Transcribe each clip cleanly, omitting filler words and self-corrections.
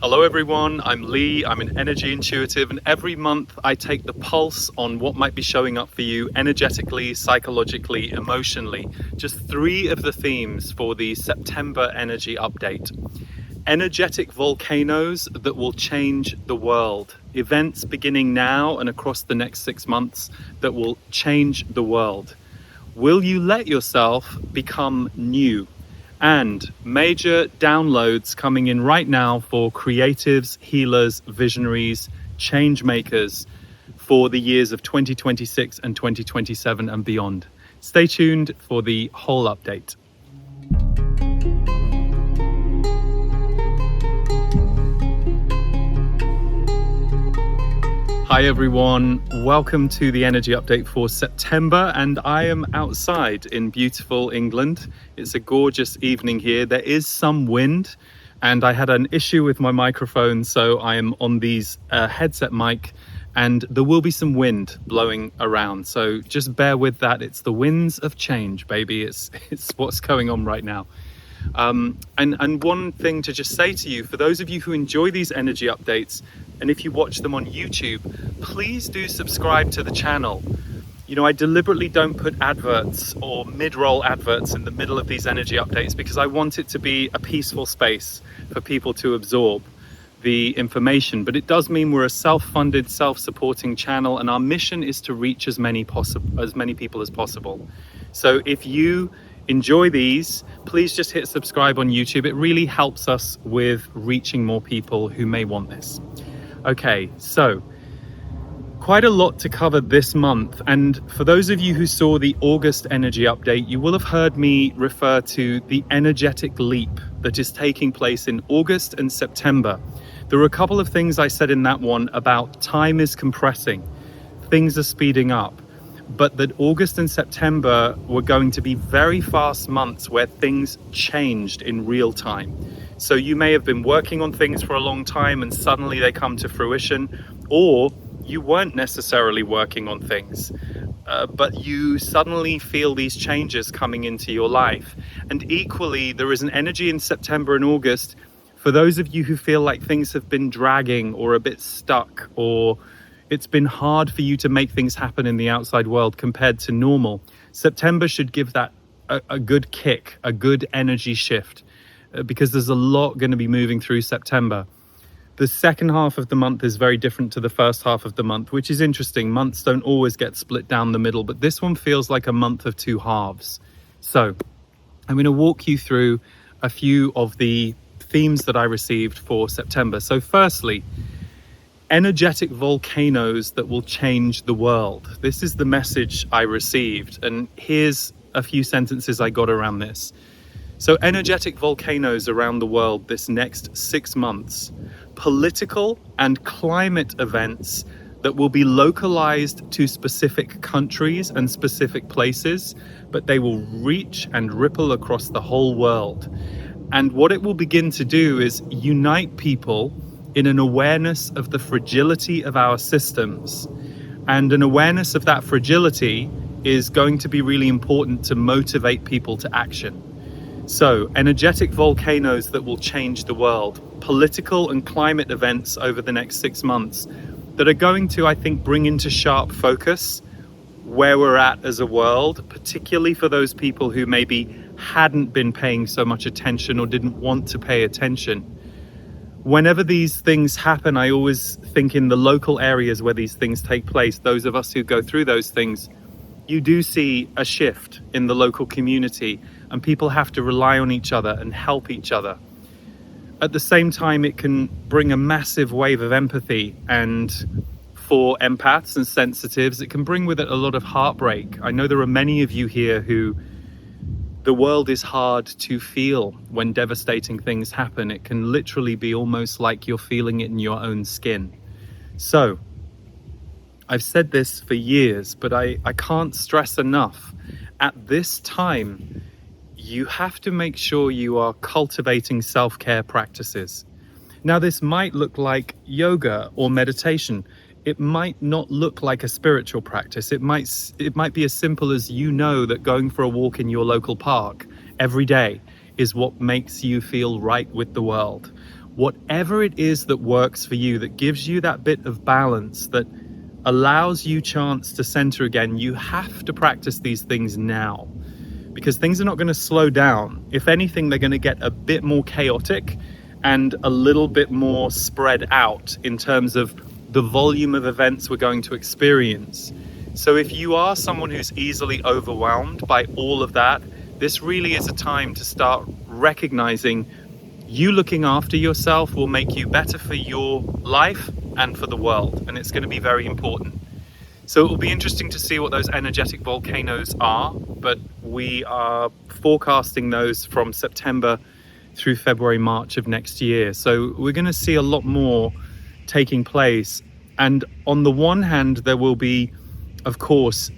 Hello everyone, I'm Lee, I'm an energy intuitive, and every month I take the pulse on what might be showing up for you energetically, psychologically, emotionally. Just 3 of the themes for the September energy update. Energetic volcanoes that will change the world. Events beginning now and across the next 6 months that will change the world. Will you let yourself become new? And major downloads coming in right now for creatives, healers, visionaries, change makers for the years of 2026 and 2027 and beyond. Stay tuned for the whole update. Hi everyone, welcome to the energy update for September, and I am outside in beautiful England. It's a gorgeous evening here. There is some wind and I had an issue with my microphone, so I am on these headset mic and there will be some wind blowing around. So just bear with that. It's the winds of change, baby. It's what's going on right now. And one thing to just say to you, for those of you who enjoy these energy updates, and if you watch them on YouTube, please do subscribe to the channel. You know, I deliberately don't put adverts or mid-roll adverts in the middle of these energy updates because I want it to be a peaceful space for people to absorb the information. But it does mean we're a self-funded, self-supporting channel, and our mission is to reach as many people as possible. So if you enjoy these, please just hit subscribe on YouTube. It really helps us with reaching more people who may want this. Okay, so quite a lot to cover this month, and for those of you who saw the August energy update, you will have heard me refer to the energetic leap that is taking place in August and September. There were a couple of things I said in that one about time is compressing, things are speeding up, but that August and September were going to be very fast months where things changed in real time. So you may have been working on things for a long time and suddenly they come to fruition, or you weren't necessarily working on things, but you suddenly feel these changes coming into your life. And equally, there is an energy in September and August for those of you who feel like things have been dragging or a bit stuck, or it's been hard for you to make things happen in the outside world compared to normal. September should give that a good kick, a good energy shift, because there's a lot going to be moving through September. The second half of the month is very different to the first half of the month, which is interesting. Months don't always get split down the middle, but this one feels like a month of 2 halves. So I'm going to walk you through a few of the themes that I received for September. So firstly, energetic volcanoes that will change the world. This is the message I received, and here's a few sentences I got around this. So energetic volcanoes around the world this next 6 months. Political and climate events that will be localized to specific countries and specific places, but they will reach and ripple across the whole world. And what it will begin to do is unite people in an awareness of the fragility of our systems. And an awareness of that fragility is going to be really important to motivate people to action. So, energetic volcanoes that will change the world, political and climate events over the next 6 months that are going to, I think, bring into sharp focus where we're at as a world, particularly for those people who maybe hadn't been paying so much attention or didn't want to pay attention. Whenever these things happen, I always think in the local areas where these things take place, those of us who go through those things, you do see a shift in the local community, and people have to rely on each other and help each other. At the same time, it can bring a massive wave of empathy, and for empaths and sensitives, it can bring with it a lot of heartbreak. I know there are many of you here who the world is hard to feel when devastating things happen. It can literally be almost like you're feeling it in your own skin. So, I've said this for years, but I can't stress enough. At this time, you have to make sure you are cultivating self-care practices. Now, this might look like yoga or meditation. It might not look like a spiritual practice. It might be as simple as, you know, that going for a walk in your local park every day is what makes you feel right with the world. Whatever it is that works for you, that gives you that bit of balance, that allows you chance to center again, you have to practice these things now, because things are not going to slow down. If anything, they're going to get a bit more chaotic and a little bit more spread out in terms of the volume of events we're going to experience. So if you are someone who's easily overwhelmed by all of that, this really is a time to start recognizing you looking after yourself will make you better for your life and for the world, and it's going to be very important. So it will be interesting to see what those energetic volcanoes are, but we are forecasting those from September through February, March of next year. So we're going to see a lot more taking place. And on the one hand, there will be, of course,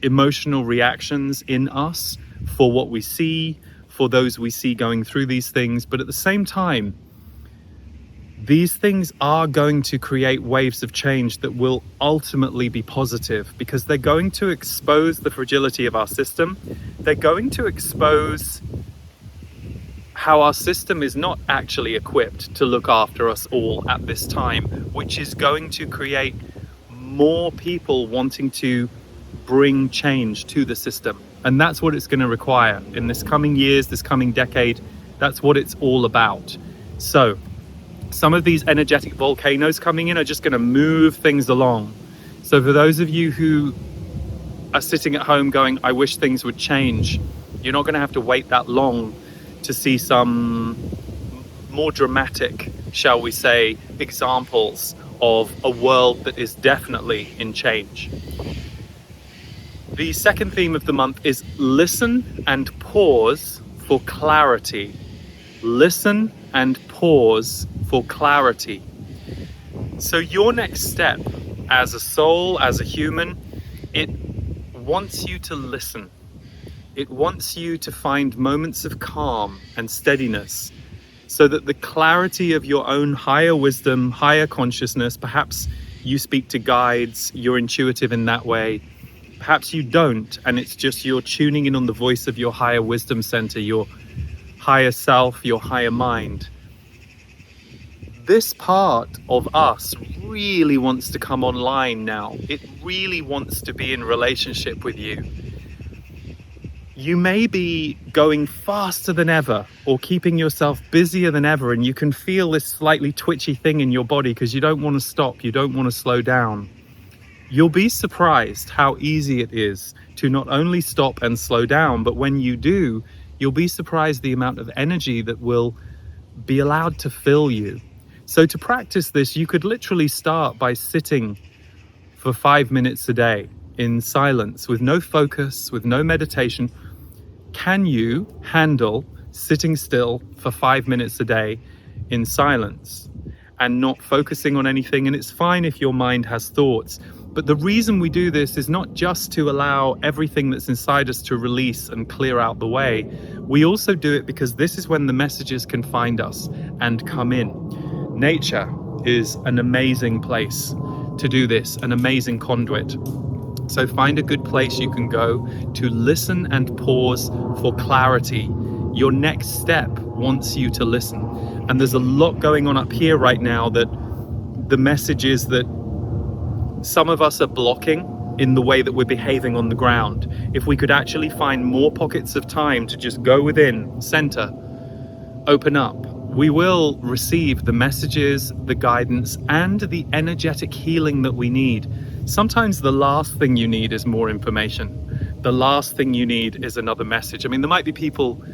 emotional reactions in us for what we see, for those we see going through these things. But at the same time, these things are going to create waves of change that will ultimately be positive, because they're going to expose the fragility of our system. They're going to expose how our system is not actually equipped to look after us all at this time, which is going to create more people wanting to bring change to the system. And that's what it's going to require in this coming years, this coming decade. That's what it's all about. So some of these energetic volcanoes coming in are just going to move things along. So for those of you who are sitting at home going, I wish things would change, you're not going to have to wait that long to see some more dramatic, shall we say, examples of a world that is definitely in change. The second theme of the month is listen and pause for clarity. Listen and pause for clarity. So your next step as a soul, as a human, it wants you to listen. It wants you to find moments of calm and steadiness, so that the clarity of your own higher wisdom, higher consciousness, perhaps you speak to guides, you're intuitive in that way, perhaps you don't, and it's just you're tuning in on the voice of your higher wisdom center, your higher self, your higher mind. This part of us really wants to come online now. It really wants to be in relationship with you. You may be going faster than ever or keeping yourself busier than ever, and you can feel this slightly twitchy thing in your body because you don't want to stop, you don't want to slow down. You'll be surprised how easy it is to not only stop and slow down, but when you do, you'll be surprised the amount of energy that will be allowed to fill you. So to practice this, you could literally start by sitting for 5 minutes a day in silence, with no focus, with no meditation. Can you handle sitting still for 5 minutes a day in silence and not focusing on anything? And it's fine if your mind has thoughts. But the reason we do this is not just to allow everything that's inside us to release and clear out the way. We also do it because this is when the messages can find us and come in. Nature is an amazing place to do this, an amazing conduit. So find a good place you can go to listen and pause for clarity. Your next step wants you to listen. And there's a lot going on up here right now that the message is that some of us are blocking in the way that we're behaving on the ground. If we could actually find more pockets of time to just go within, center, open up, we will receive the messages, the guidance, and the energetic healing that we need. Sometimes the last thing you need is more information. The last thing you need is another message. I mean, there might be people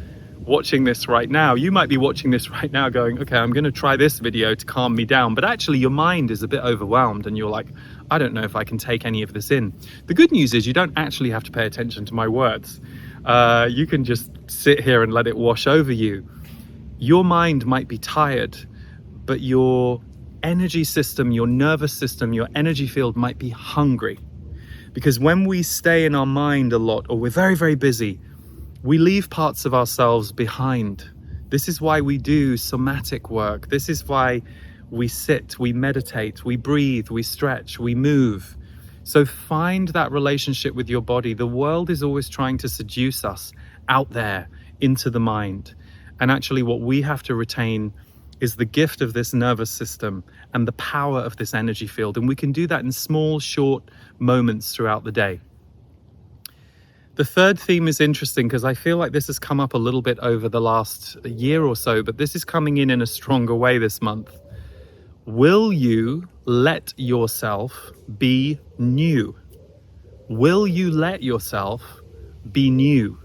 watching this right now. You might be watching this right now going, okay, I'm going to try this video to calm me down. But actually your mind is a bit overwhelmed and you're like, I don't know if I can take any of this in. The good news is you don't actually have to pay attention to my words. You can just sit here and let it wash over you. Your mind might be tired, but your energy system, your nervous system, your energy field might be hungry. Because when we stay in our mind a lot, or we're very, very busy, we leave parts of ourselves behind. This is why we do somatic work. This is why we sit, we meditate, we breathe, we stretch, we move. So find that relationship with your body. The world is always trying to seduce us out there into the mind. And actually what we have to retain is the gift of this nervous system and the power of this energy field. And we can do that in small, short moments throughout the day. The third theme is interesting because I feel like this has come up a little bit over the last year or so, but this is coming in a stronger way this month. Will you let yourself be new? Will you let yourself be new?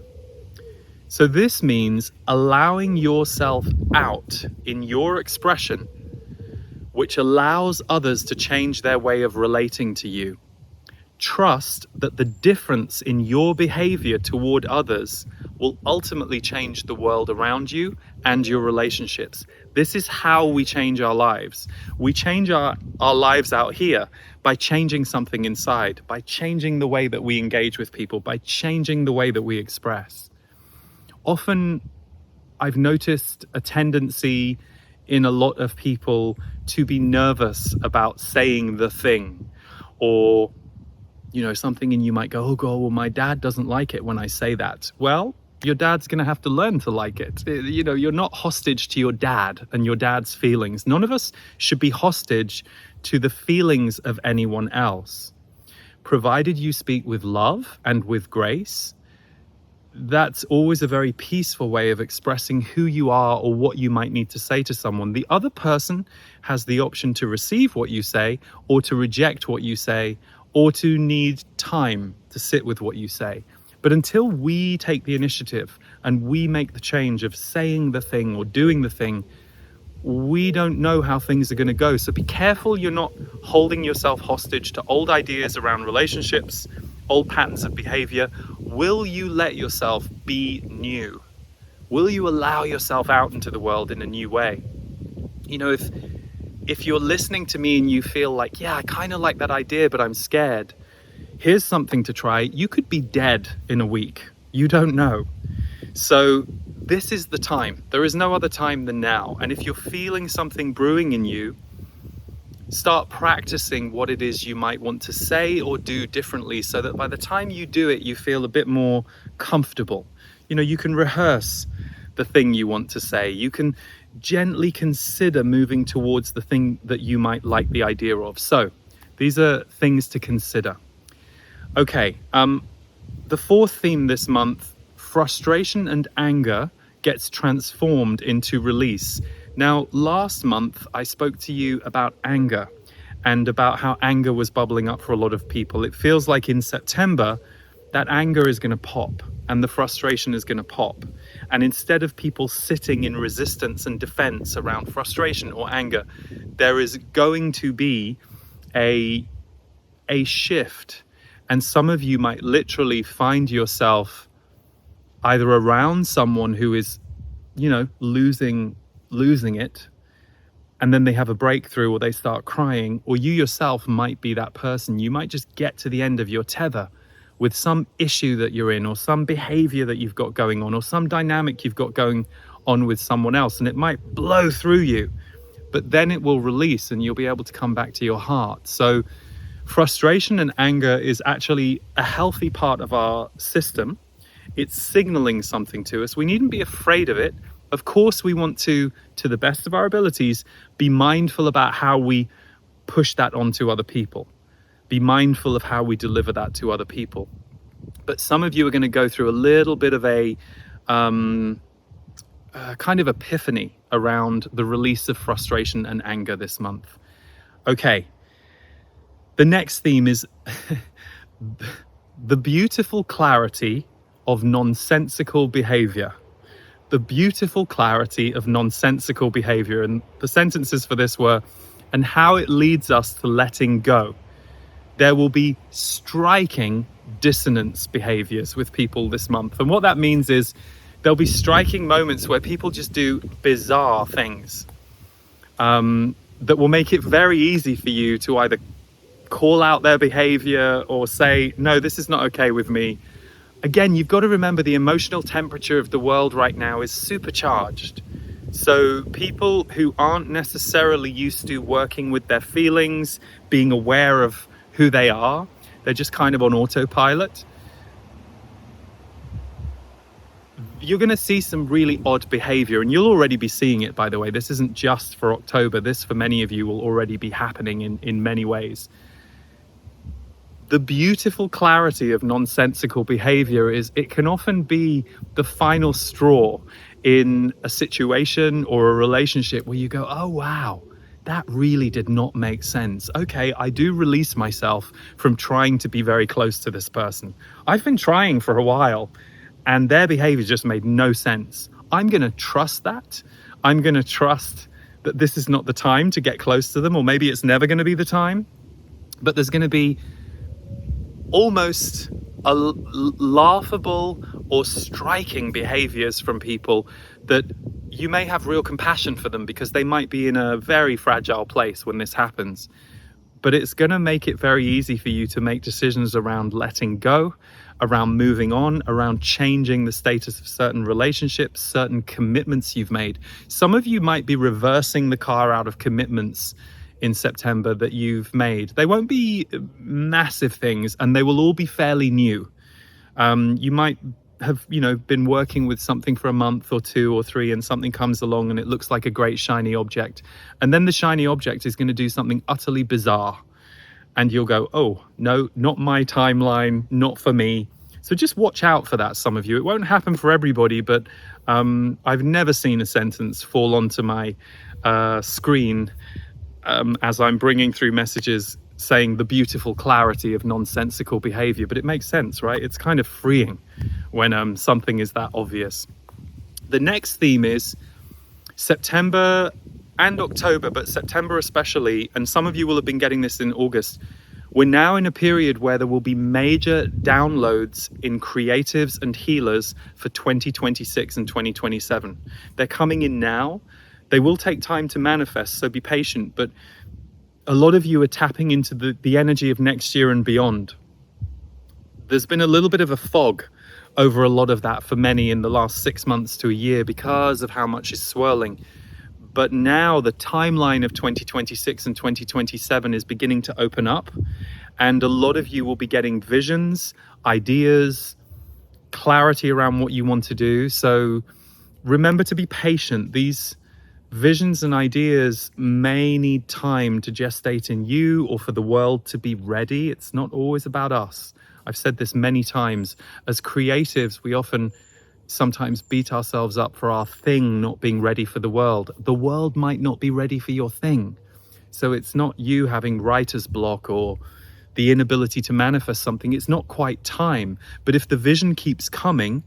So this means allowing yourself out in your expression, which allows others to change their way of relating to you. Trust that the difference in your behavior toward others will ultimately change the world around you and your relationships. This is how we change our lives. We change our lives out here by changing something inside, by changing the way that we engage with people, by changing the way that we express. Often I've noticed a tendency in a lot of people to be nervous about saying the thing, or something in you might go, oh God, well, my dad doesn't like it when I say that. Well, your dad's going to have to learn to like it. You're not hostage to your dad and your dad's feelings. None of us should be hostage to the feelings of anyone else. Provided you speak with love and with grace, that's always a very peaceful way of expressing who you are or what you might need to say to someone. The other person has the option to receive what you say or to reject what you say, or to need time to sit with what you say. But until we take the initiative and we make the change of saying the thing or doing the thing, we don't know how things are going to go. So be careful you're not holding yourself hostage to old ideas around relationships, old patterns of behavior. Will you let yourself be new? Will you allow yourself out into the world in a new way? If you're listening to me and you feel like, yeah, I kind of like that idea, but I'm scared, here's something to try. You could be dead in a week. You don't know. So this is the time. There is no other time than now. And if you're feeling something brewing in you, start practicing what it is you might want to say or do differently, so that by the time you do it, you feel a bit more comfortable. You can rehearse the thing you want to say. You can gently consider moving towards the thing that you might like the idea of. So these are things to consider. Okay, the fourth theme this month, frustration and anger gets transformed into release. Now, last month I spoke to you about anger and about how anger was bubbling up for a lot of people. It feels like in September that anger is going to pop and the frustration is going to pop. And instead of people sitting in resistance and defense around frustration or anger, there is going to be a shift. And some of you might literally find yourself either around someone who is, losing it, and then they have a breakthrough or they start crying, or you yourself might be that person. You might just get to the end of your tether with some issue that you're in, or some behavior that you've got going on, or some dynamic you've got going on with someone else, and it might blow through you, but then it will release and you'll be able to come back to your heart. So frustration and anger is actually a healthy part of our system. It's signaling something to us. We needn't be afraid of it. Of course, we want to the best of our abilities, be mindful about how we push that onto other people. Be mindful of how we deliver that to other people. But some of you are going to go through a little bit of a kind of epiphany around the release of frustration and anger this month. Okay, the next theme is the beautiful clarity of nonsensical behavior. The beautiful clarity of nonsensical behavior. And the sentences for this were, and how it leads us to letting go. There will be striking dissonance behaviors with people this month. And what that means is there'll be striking moments where people just do bizarre things that will make it very easy for you to either call out their behavior or say, no, this is not okay with me. Again, you've got to remember the emotional temperature of the world right now is supercharged. So people who aren't necessarily used to working with their feelings, being aware of who they are, they're just kind of on autopilot. you're going to see some really odd behavior, and you'll already be seeing it, by the way. This isn't just for October. This, for many of you, will already be happening in many ways. The beautiful clarity of nonsensical behavior is it can often be the final straw in a situation or a relationship where you go, oh, wow, that really did not make sense. Okay, I do release myself from trying to be very close to this person. I've been trying for a while, and their behavior just made no sense. I'm going to trust that. I'm going to trust that this is not the time to get close to them, or maybe it's never going to be the time. But there's going to be almost laughable or striking behaviors from people that you may have real compassion for them because they might be in a very fragile place when this happens. But it's going to make it very easy for you to make decisions around letting go, around moving on, around changing the status of certain relationships, certain commitments you've made. Some of you might be reversing the car out of commitments in September that you've made. They won't be massive things, and they will all be fairly new. You might have, been working with something for a month or 2 or 3, and something comes along and it looks like a great shiny object. And then the shiny object is going to do something utterly bizarre. And you'll go, oh, no, not my timeline, not for me. So just watch out for that, some of you. It won't happen for everybody, but I've never seen a sentence fall onto my screen as I'm bringing through messages saying the beautiful clarity of nonsensical behavior. But it makes sense, right? It's kind of freeing when something is that obvious. The next theme is September and October, but September especially, and some of you will have been getting this in August. We're now in a period where there will be major downloads in creatives and healers for 2026 and 2027. They're coming in now. They will take time to manifest, so be patient, but a lot of you are tapping into the energy of next year and beyond. There's been a little bit of a fog over a lot of that for many in the last 6 months to a year because of how much is swirling. But now the timeline of 2026 and 2027 is beginning to open up, and a lot of you will be getting visions, ideas, clarity around what you want to do. So remember to be patient. These visions and ideas may need time to gestate in you or for the world to be ready. It's not always about us. I've said this many times. As creatives, we often sometimes beat ourselves up for our thing not being ready for the world. The world might not be ready for your thing. So it's not you having writer's block or the inability to manifest something. It's not quite time. But if the vision keeps coming,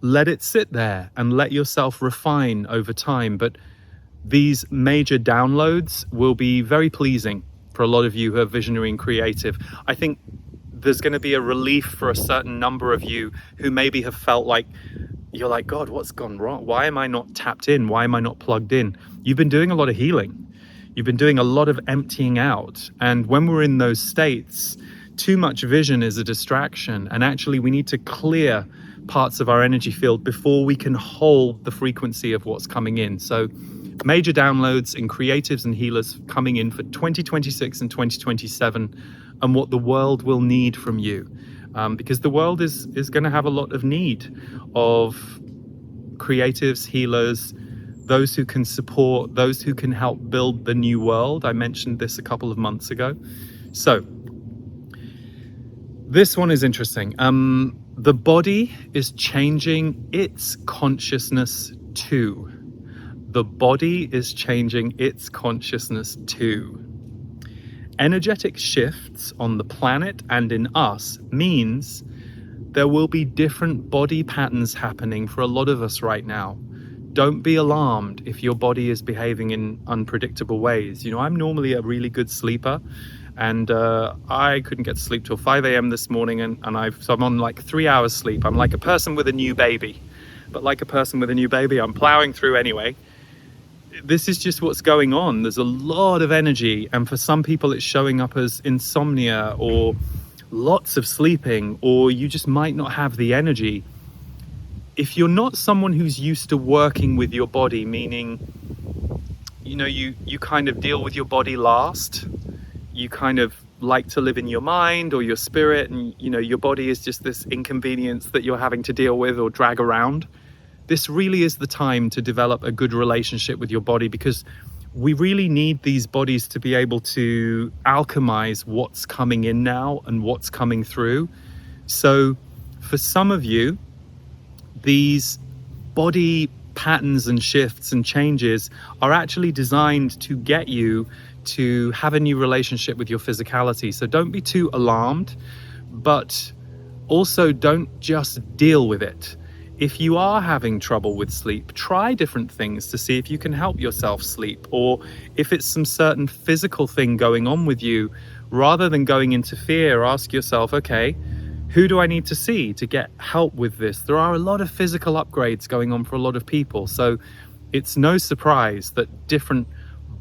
let it sit there and let yourself refine over time. But these major downloads will be very pleasing for a lot of you who are visionary and creative. I think there's going to be a relief for a certain number of you who maybe have felt like, you're like, God, what's gone wrong? Why am I not tapped in? Why am I not plugged in? You've been doing a lot of healing. You've been doing a lot of emptying out. And when we're in those states, too much vision is a distraction. And actually, we need to clear parts of our energy field before we can hold the frequency of what's coming in. So major downloads in creatives and healers coming in for 2026 and 2027, and what the world will need from you. Because the world is going to have a lot of need of creatives, healers, those who can support, those who can help build the new world. I mentioned this a couple of months ago. So this one is interesting. The body is changing its consciousness too. The body is changing its consciousness too. Energetic shifts on the planet and in us means there will be different body patterns happening for a lot of us right now. Don't be alarmed if your body is behaving in unpredictable ways. I'm normally a really good sleeper, and I couldn't get to sleep till 5 a.m. this morning, and so I'm on like 3 hours sleep. I'm like a person with a new baby, but like a person with a new baby, I'm plowing through anyway. This is just what's going on. There's a lot of energy, and for some people it's showing up as insomnia or lots of sleeping, or you just might not have the energy. If you're not someone who's used to working with your body, meaning you kind of deal with your body last, you kind of like to live in your mind or your spirit, and your body is just this inconvenience that you're having to deal with or drag around. this really is the time to develop a good relationship with your body, because we really need these bodies to be able to alchemize what's coming in now and what's coming through. So for some of you, these body patterns and shifts and changes are actually designed to get you to have a new relationship with your physicality. So don't be too alarmed, but also don't just deal with it. If you are having trouble with sleep, try different things to see if you can help yourself sleep, or if it's some certain physical thing going on with you, rather than going into fear, ask yourself, okay, who do I need to see to get help with this? There are a lot of physical upgrades going on for a lot of people, so it's no surprise that different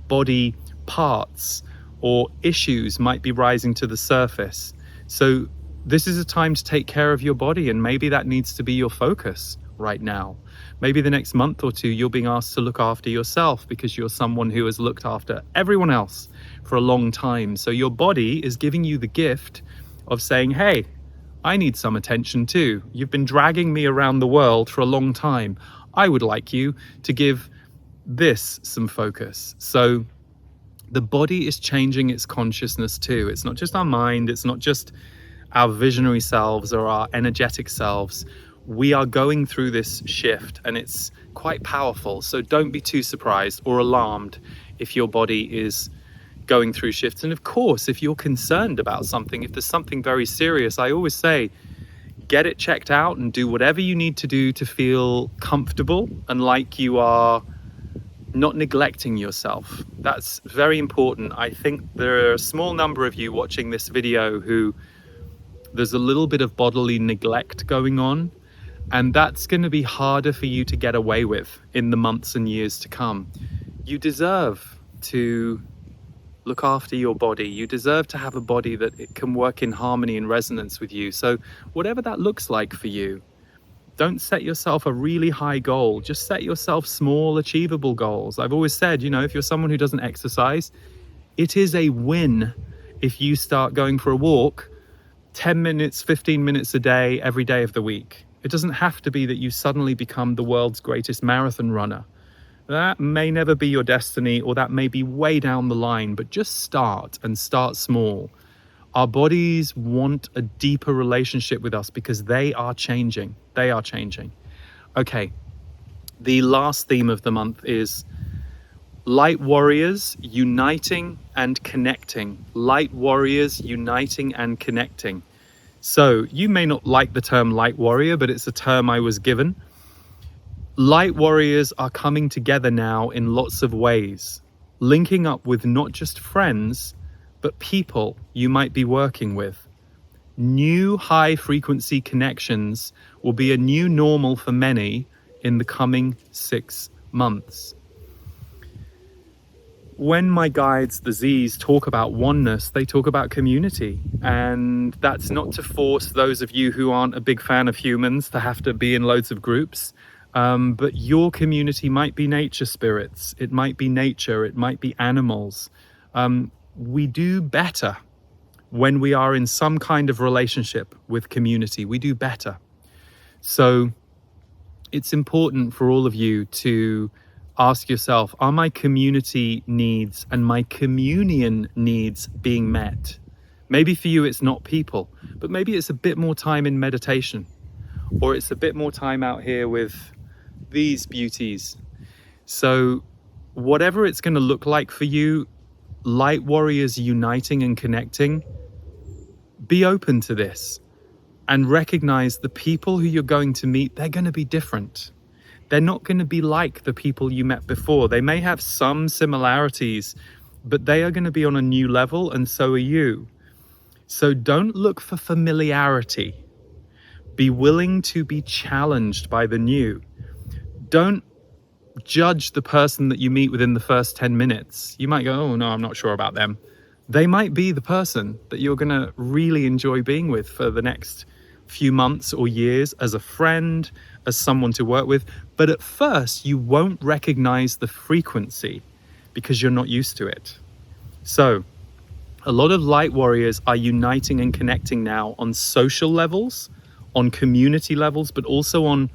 body parts or issues might be rising to the surface. So this is a time to take care of your body, and maybe that needs to be your focus right now. Maybe the next month or two you're being asked to look after yourself because you're someone who has looked after everyone else for a long time. So your body is giving you the gift of saying, hey, I need some attention too. You've been dragging me around the world for a long time. I would like you to give this some focus. So the body is changing its consciousness too. It's not just our mind, it's not just our visionary selves or our energetic selves. We are going through this shift, and it's quite powerful. So don't be too surprised or alarmed if your body is going through shifts. And of course, if you're concerned about something, if there's something very serious, I always say, get it checked out and do whatever you need to do to feel comfortable and like you are not neglecting yourself. That's very important. I think there are a small number of you watching this video who there's a little bit of bodily neglect going on, and that's going to be harder for you to get away with in the months and years to come. You deserve to look after your body. You deserve to have a body that it can work in harmony and resonance with you. So whatever that looks like for you, don't set yourself a really high goal. Just set yourself small, achievable goals. I've always said, if you're someone who doesn't exercise, it is a win if you start going for a walk 10 minutes, 15 minutes a day, every day of the week. It doesn't have to be that you suddenly become the world's greatest marathon runner. That may never be your destiny, or that may be way down the line, but just start, and start small. Our bodies want a deeper relationship with us because they are changing. They are changing. Okay, the last theme of the month is light warriors uniting and connecting. Light warriors uniting and connecting. So you may not like the term light warrior, but it's a term I was given. Light warriors are coming together now in lots of ways, linking up with not just friends, but people you might be working with. New high frequency connections will be a new normal for many in the coming 6 months. When my guides, the Z's, talk about oneness, they talk about community. And that's not to force those of you who aren't a big fan of humans to have to be in loads of groups. But your community might be nature spirits. It might be nature. It might be animals. We do better when we are in some kind of relationship with community. We do better. So it's important for all of you to ask yourself, are my community needs and my communion needs being met? Maybe for you it's not people, but maybe it's a bit more time in meditation, or it's a bit more time out here with these beauties. So whatever it's going to look like for you, light warriors uniting and connecting, be open to this and recognize the people who you're going to meet, they're going to be different. They're not going to be like the people you met before. They may have some similarities, but they are going to be on a new level, and so are you. So don't look for familiarity. Be willing to be challenged by the new. Don't judge the person that you meet within the first 10 minutes. You might go, oh no, I'm not sure about them. They might be the person that you're going to really enjoy being with for the next few months or years, as a friend, as someone to work with. But at first, you won't recognize the frequency because you're not used to it. So a lot of light warriors are uniting and connecting now on social levels, on community levels, but also on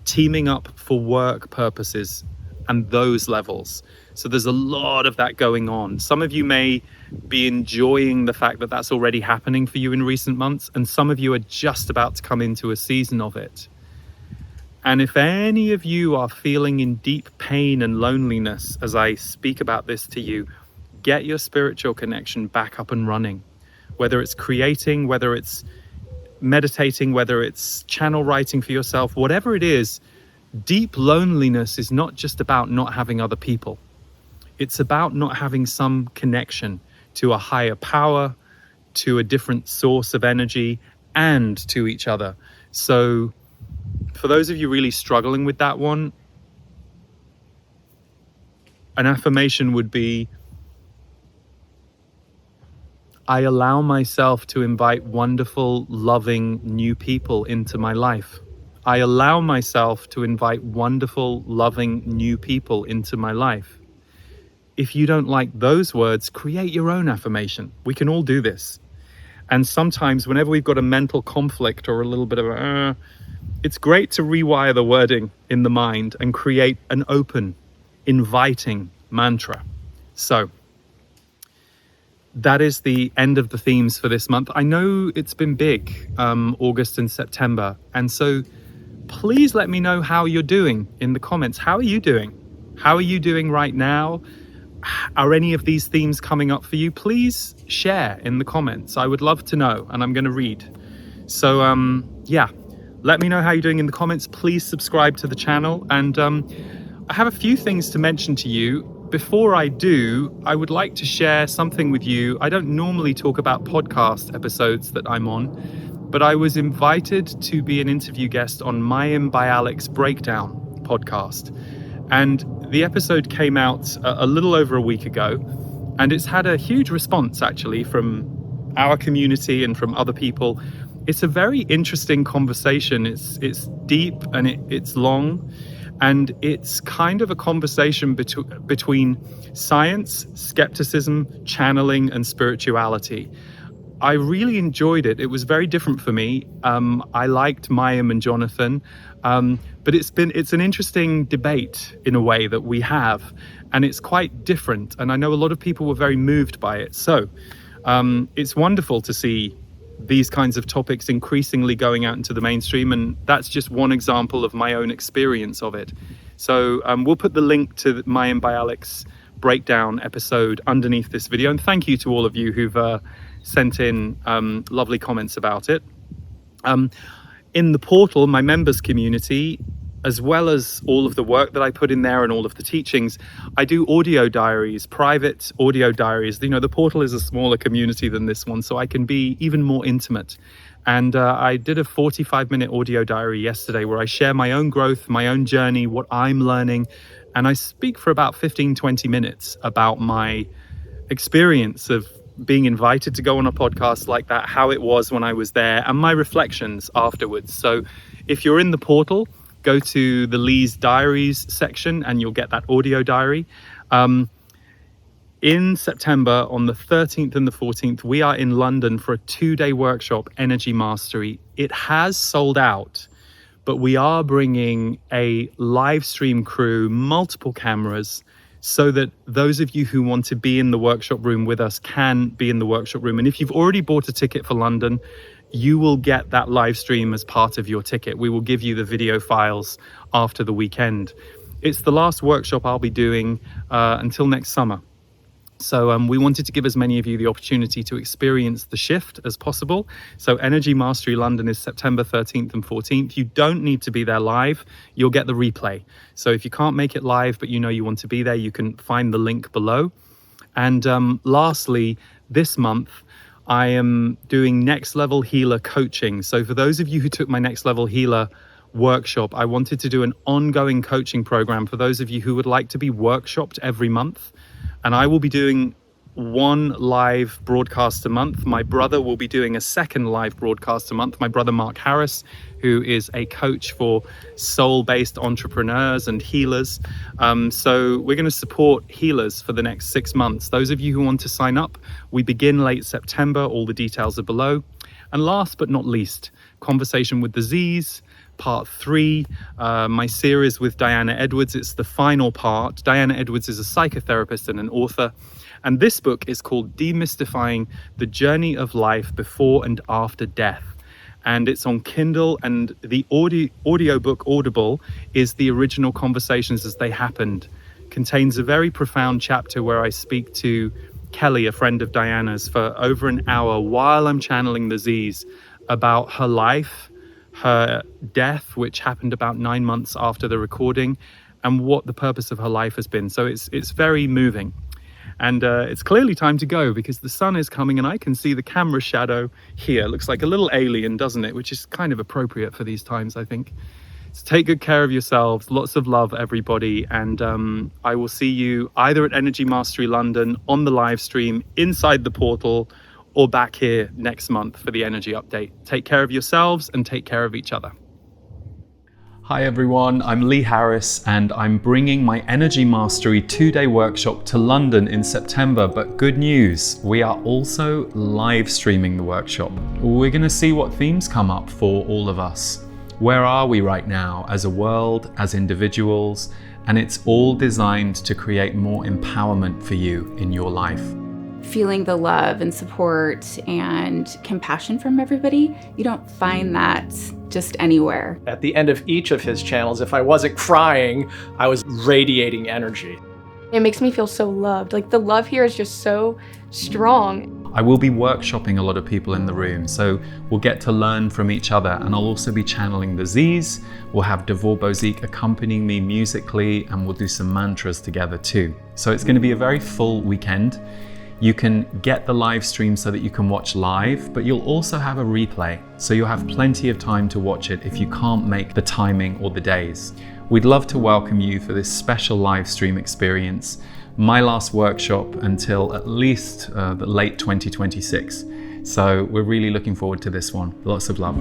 teaming up for work purposes and those levels. So there's a lot of that going on. Some of you may be enjoying the fact that that's already happening for you in recent months, and some of you are just about to come into a season of it. And if any of you are feeling in deep pain and loneliness as I speak about this to you, get your spiritual connection back up and running. Whether it's creating, whether it's meditating, whether it's channel writing for yourself, whatever it is, deep loneliness is not just about not having other people. It's about not having some connection to a higher power, to a different source of energy, and to each other. So for those of you really struggling with that one, an affirmation would be, I allow myself to invite wonderful, loving new people into my life. I allow myself to invite wonderful, loving new people into my life. If you don't like those words, create your own affirmation. We can all do this. And sometimes whenever we've got a mental conflict or a little bit of it's great to rewire the wording in the mind and create an open, inviting mantra. So that is the end of the themes for this month. I know it's been big, August and September. And so please let me know how you're doing in the comments. How are you doing? How are you doing right now? Are any of these themes coming up for you? Please share in the comments. I would love to know, and I'm going to read. So yeah, let me know how you're doing in the comments. Please subscribe to the channel. And I have a few things to mention to you. Before I do, I would like to share something with you. I don't normally talk about podcast episodes that I'm on, but I was invited to be an interview guest on Mayim Bialik's Breakdown podcast. And the episode came out a little over a week ago, and it's had a huge response actually from our community and from other people. It's a very interesting conversation. It's deep and it's long, and it's kind of a conversation between science, skepticism, channeling, and spirituality. I really enjoyed it. It was very different for me. I liked Mayim and Jonathan, but it's an interesting debate in a way that we have, and it's quite different. And I know a lot of people were very moved by it. So it's wonderful to see these kinds of topics increasingly going out into the mainstream, and that's just one example of my own experience of it. So we'll put the link to Mayim Bialik's Breakdown episode underneath this video, and thank you to all of you who've sent in lovely comments about it. In the portal, my members community, as well as all of the work that I put in there and all of the teachings, I do audio diaries, private audio diaries. You know, the portal is a smaller community than this one, so I can be even more intimate. And I did a 45-minute audio diary yesterday where I share my own growth, my own journey, what I'm learning. And I speak for about 15-20 minutes about my experience of being invited to go on a podcast like that, how it was when I was there, and my reflections afterwards. So if you're in the portal, go to the Lee's Diaries section and you'll get that audio diary. In September, on the 13th and the 14th, we are in London for a 2-day workshop, Energy Mastery. It has sold out, but we are bringing a live stream crew, multiple cameras, so that those of you who want to be in the workshop room with us can be in the workshop room. And if you've already bought a ticket for London, you will get that live stream as part of your ticket. We will give you the video files after the weekend. It's the last workshop I'll be doing until next summer. So we wanted to give as many of you the opportunity to experience the shift as possible. So Energy Mastery London is September 13th and 14th. You don't need to be there live. You'll get the replay. So if you can't make it live, but you know you want to be there, you can find the link below. And lastly, this month, I am doing Next Level Healer coaching. So for those of you who took my Next Level Healer workshop, I wanted to do an ongoing coaching program for those of you who would like to be workshopped every month. And I will be doing one live broadcast a month. My brother will be doing a second live broadcast a month. My brother, Mark Harris, who is a coach for soul-based entrepreneurs and healers. So we're going to support healers for the next 6 months. Those of you who want to sign up, we begin late September. All the details are below. And last but not least, Conversation with the Z's, part 3, my series with Diana Edwards. It's the final part. Diana Edwards is a psychotherapist and an author. And this book is called Demystifying the Journey of Life Before and After Death. And it's on Kindle, and the audiobook Audible is the original conversations as they happened. Contains a very profound chapter where I speak to Kelly, a friend of Diana's, for over an hour while I'm channeling the Z's about her life, her death, which happened about 9 months after the recording, and what the purpose of her life has been. So it's very moving. And it's clearly time to go because the sun is coming and I can see the camera shadow here. It looks like a little alien, doesn't it? Which is kind of appropriate for these times, I think. So take good care of yourselves. Lots of love, everybody. And I will see you either at Energy Mastery London, on the live stream, inside the portal, or back here next month for the energy update. Take care of yourselves and take care of each other. Hi everyone, I'm Lee Harris and I'm bringing my Energy Mastery 2-day workshop to London in September, but good news, we are also live streaming the workshop. We're going to see what themes come up for all of us. Where are we right now as a world, as individuals, and it's all designed to create more empowerment for you in your life. Feeling the love and support and compassion from everybody, you don't find that just anywhere. At the end of each of his channels, if I wasn't crying, I was radiating energy. It makes me feel so loved. Like the love here is just so strong. I will be workshopping a lot of people in the room, so we'll get to learn from each other, and I'll also be channeling the Z's. We'll have Devor Bozique accompanying me musically, and we'll do some mantras together too. So it's going to be a very full weekend. You can get the live stream so that you can watch live, but you'll also have a replay. So you'll have plenty of time to watch it if you can't make the timing or the days. We'd love to welcome you for this special live stream experience, my last workshop until at least the late 2026. So we're really looking forward to this one. Lots of love.